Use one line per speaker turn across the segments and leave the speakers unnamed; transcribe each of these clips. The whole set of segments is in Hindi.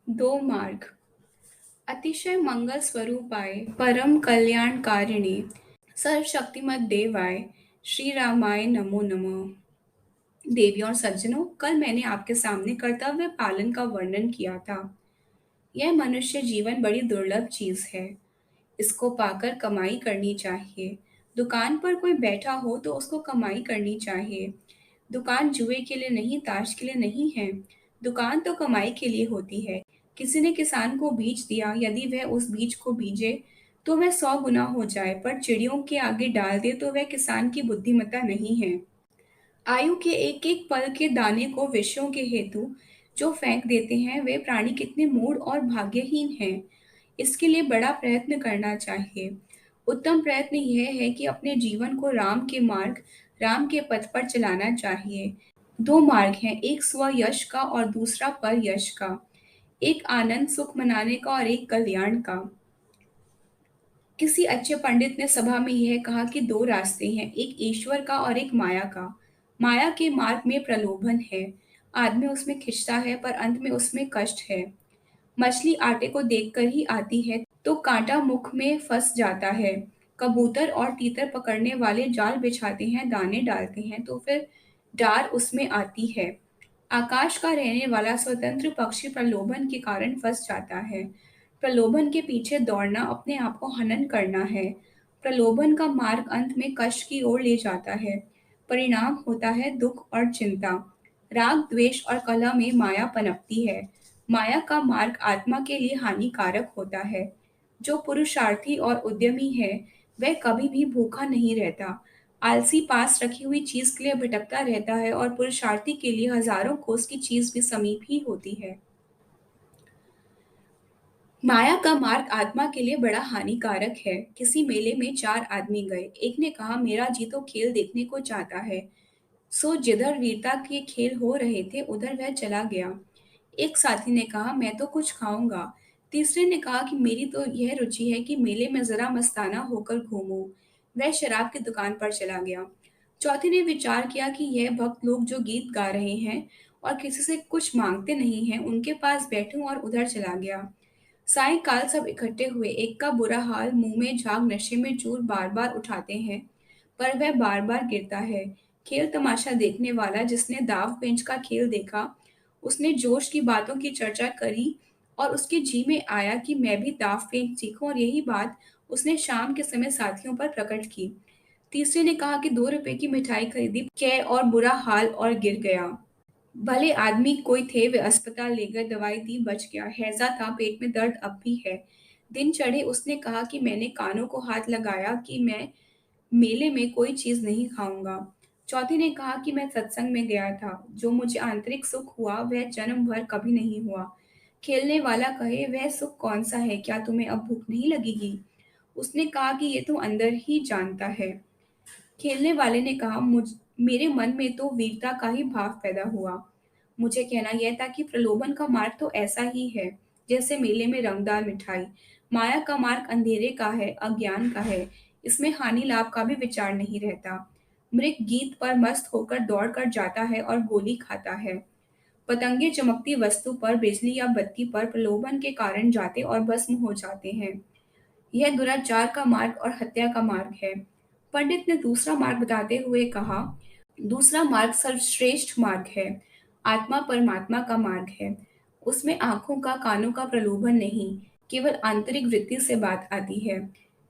दो मार्ग। अतिशय मंगल स्वरूपाय परम कल्याणकारिणे सर्वशक्तिमत देवाय श्री रामाय नमो नमः। देवी और सज्जनों, कल मैंने आपके सामने कर्तव्य पालन का वर्णन किया था। यह मनुष्य जीवन बड़ी दुर्लभ चीज है। इसको पाकर कमाई करनी चाहिए। दुकान पर कोई बैठा हो तो उसको कमाई करनी चाहिए। दुकान जुए के लिए नहीं, ताश के लिए नहीं है। दुकान तो कमाई के लिए होती है। किसी ने किसान को बीज दिया, यदि वह उस बीज को बीजे तो वह 100 गुना हो जाए, पर चिड़ियों के आगे डाल दे तो वह किसान की बुद्धिमत्ता नहीं है। आयु के एक एक पल के दाने को विषयों के हेतु जो फेंक देते हैं, वे प्राणी कितने मूढ़ और भाग्यहीन हैं। इसके लिए बड़ा प्रयत्न करना चाहिए। उत्तम प्रयत्न यह है कि अपने जीवन को राम के मार्ग, राम के पथ पर चलाना चाहिए। दो मार्ग हैं, एक स्व यश का और दूसरा पर यश का। एक आनंद सुख मनाने का और एक कल्याण का। किसी अच्छे पंडित ने सभा में यह कहा कि दो रास्ते हैं, एक ईश्वर का और एक माया का। माया के मार्ग में प्रलोभन है। आदमी उसमें खिंचता है पर अंत में उसमें कष्ट है। मछली आटे को देखकर ही आती है तो कांटा मुख में फंस जाता है। कबूतर और तीतर पकड़ने वाले जाल बिछाते हैं, दाने डालते हैं तो फिर डार उसमें आती है। आकाश का रहने वाला स्वतंत्र पक्षी प्रलोभन के कारण फंस जाता है। प्रलोभन के पीछे दौड़ना अपने आप को हनन करना है। प्रलोभन का मार्ग अंत में कष्ट की ओर ले जाता है। परिणाम होता है दुख और चिंता। राग, द्वेष और कलह में माया पनपती है। माया का मार्ग आत्मा के लिए हानिकारक होता है। जो पुरुषार्थी और उद्यमी है, वह कभी भी भूखा नहीं रहता। आलसी पास रखी हुई चीज के लिए भटकता रहता है और पुरुषार्थी के लिए हजारों कोस की चीज भी समीप ही होती है। माया का मार्ग आत्मा के लिए बड़ा हानिकारक है। किसी मेले में चार आदमी गए। एक ने कहा, मेरा जी तो खेल देखने को चाहता है। सो जिधर वीरता के खेल हो रहे थे उधर वह चला गया। एक साथी ने कहा, मैं तो कुछ खाऊंगा। तीसरे ने कहा कि मेरी तो यह रुचि है कि मेले में जरा मस्ताना होकर घूमूं। वह शराब की दुकान पर चला गया। चौथे ने विचार किया कि यह भक्त लोग जो गीत गा रहे हैं और किसी से कुछ मांगते नहीं हैं, उनके पास बैठूं, और उधर चला गया। सायंकाल सब इकट्ठे हुए। एक का बुरा हाल, मुंह में झाग, नशे में चूर, बार बार उठाते हैं पर वह बार बार गिरता है। खेल तमाशा देखने वाला, जिसने दाव पेंच का खेल देखा, उसने जोश की बातों की चर्चा करी और उसके जी में आया कि मैं भी दाव पेंच सीखूं, और यही बात उसने शाम के समय साथियों पर प्रकट की। तीसरे ने कहा कि 2 रुपए की मिठाई खरीदी, कै और बुरा हाल और गिर गया। भले आदमी कोई थे, वे अस्पताल ले गए, दवाई दी, बच गया। हैजा था, पेट में दर्द अब भी है। दिन चढ़े उसने कहा कि मैंने कानों को हाथ लगाया कि मैं मेले में कोई चीज नहीं खाऊंगा। चौथे ने कहा कि मैं सत्संग में गया था, जो मुझे आंतरिक सुख हुआ वह जन्म भर कभी नहीं हुआ। खेलने वाला कहे, वह सुख कौन सा है, क्या तुम्हें अब भूख नहीं लगेगी? उसने कहा कि ये तो अंदर ही जानता है। खेलने वाले ने कहा, मुझ मेरे मन में तो वीरता का ही भाव पैदा हुआ। मुझे कहना यह था कि प्रलोभन का मार्ग तो ऐसा ही है, जैसे मेले में रंगदार मिठाई। माया का मार्ग अंधेरे का है, अज्ञान का है। इसमें हानि लाभ का भी विचार नहीं रहता। मृग गीत पर मस्त होकर दौड़ कर जाता है और गोली खाता है। पतंगे चमकती वस्तु पर, बिजली या बत्ती पर प्रलोभन के कारण जाते और भस्म हो जाते हैं। यह दुराचार का मार्ग और हत्या का मार्ग है। पंडित ने दूसरा मार्ग बताते हुए कहा, दूसरा मार्ग सर्वश्रेष्ठ मार्ग है। आत्मा परमात्मा का मार्ग है। उसमें आंखों का, कानों का प्रलोभन नहीं, केवल आंतरिक वृत्ति से बात आती है,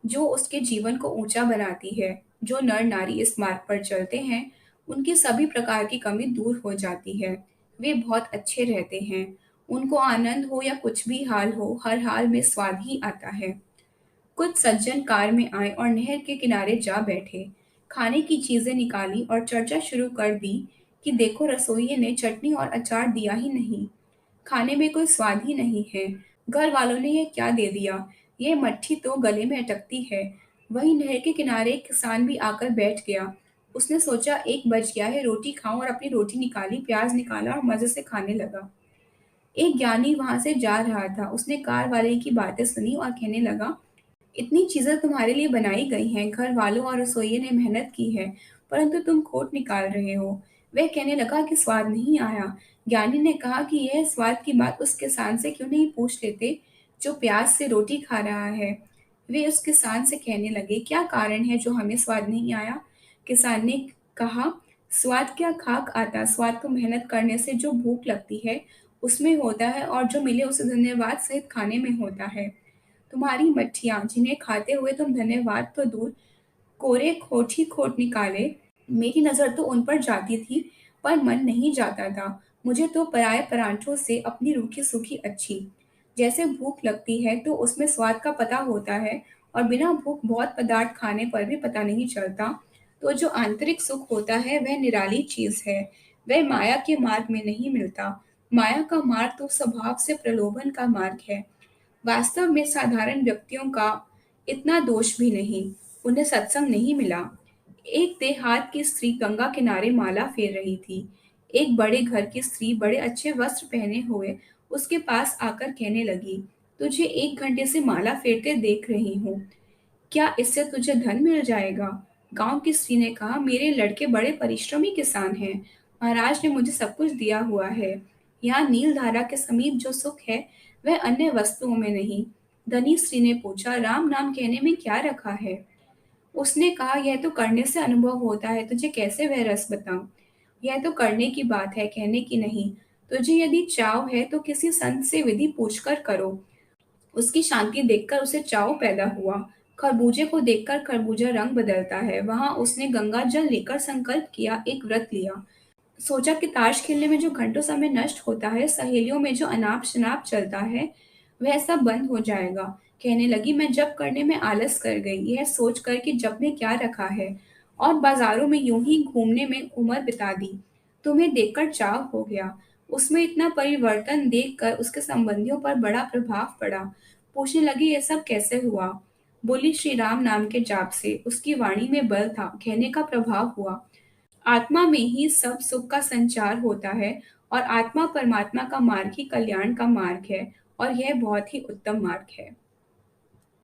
जो उसके जीवन को ऊंचा बनाती है। जो नर नारी इस मार्ग पर चलते हैं, उनकी सभी प्रकार की कमी दूर हो जाती है। वे बहुत अच्छे रहते हैं। उनको आनंद हो या कुछ भी हाल हो, हर हाल में स्वाद ही आता है। कुछ सज्जन कार में आए और नहर के किनारे जा बैठे। खाने की चीजें निकाली और चर्चा शुरू कर दी कि देखो, रसोइये ने चटनी और अचार दिया ही नहीं। खाने में कोई स्वाद ही नहीं है। घर वालों ने यह क्या दे दिया? यह मट्ठी तो गले में अटकती है। वहीं नहर के किनारे एक किसान भी आकर बैठ गया। उसने सोचा, 1 बज गया है, रोटी खाऊं, और अपनी रोटी निकाली, प्याज निकाला और मजे से खाने लगा। एक ज्ञानी वहां से जा रहा था। उसने कार वाले की बातें सुनी और कहने लगा, इतनी चीजें तुम्हारे लिए बनाई गई हैं, घर वालों और रसोइये ने मेहनत की है, परंतु तुम खोट निकाल रहे हो। वह कहने लगा कि स्वाद नहीं आया। ज्ञानी ने कहा कि यह स्वाद की बात उस किसान से क्यों नहीं पूछ लेते जो प्याज से रोटी खा रहा है। वे उस किसान से कहने लगे, क्या कारण है जो हमें स्वाद नहीं आया? किसान ने कहा, स्वाद क्या खाक आता, स्वाद तो मेहनत करने से जो भूख लगती है उसमें होता है, और जो मिले उसे धन्यवाद सहित खाने में होता है। तुम्हारी मट्ठियाँ जिन्हें खाते हुए तुम धन्यवाद तो दूर कोरे खोट ही खोट निकाले, मेरी नज़र तो उन पर जाती थी, पर मन नहीं जाता था। मुझे तो पराए परांठों से अपनी रूखी सूखी अच्छी। जैसे भूख लगती है तो उसमें स्वाद का पता होता है, और बिना भूख बहुत पदार्थ खाने पर भी पता नहीं चलता। तो जो आंतरिक सुख होता है वह निराली चीज़ है। वह माया के मार्ग में नहीं मिलता। माया का मार्ग तो स्वभाव से प्रलोभन का मार्ग है। वास्तव में साधारण व्यक्तियों का इतना दोष भी नहीं, उन्हें सत्संग नहीं मिला। एक देहात की स्त्री गंगा किनारे माला फेर रही थी। एक बड़े घर की स्त्री बड़े अच्छे वस्त्र पहने हुए उसके पास आकर कहने लगी, तुझे 1 घंटे से माला फेरते देख रही हूँ, क्या इससे तुझे धन मिल जाएगा? गांव की स्त्री ने कहा, मेरे लड़के बड़े परिश्रमी किसान हैं। महाराज ने मुझे सब कुछ दिया हुआ है। यहाँ नील धारा के समीप जो सुख है वह अन्य वस्तुओं में नहीं। धनी स्त्री ने पूछा, राम नाम कहने में क्या रखा है? उसने कहा, यह तो करने से अनुभव होता है, तुझे कैसे वह रस बताऊं? यह तो करने की बात है, कहने की नहीं। तुझे यदि चाव है तो किसी संत से विधि पूछकर करो। उसकी शांति देखकर उसे चाव पैदा हुआ। खरबूजे को देखकर खरबूजा रंग बदलता है। वहां उसने गंगा जल लेकर संकल्प किया, एक व्रत लिया। सोचा कि ताश खेलने में जो घंटों समय नष्ट होता है, सहेलियों में जो अनाप शनाप चलता है, वह सब बंद हो जाएगा। कहने लगी, मैं जप करने में आलस कर गई, यह सोच कर कि जप में क्या रखा है, और बाजारों में यूं ही घूमने में उम्र बिता दी। तुम्हें देखकर चाव हो गया। उसमें इतना परिवर्तन देखकर उसके संबंधियों पर बड़ा प्रभाव पड़ा। पूछने लगी, ये सब कैसे हुआ? बोली, श्री राम नाम के जाप से। उसकी वाणी में बल था, कहने का प्रभाव हुआ। आत्मा में ही सब सुख का संचार होता है, और आत्मा परमात्मा का मार्ग ही कल्याण का मार्ग है, और यह बहुत ही उत्तम मार्ग है।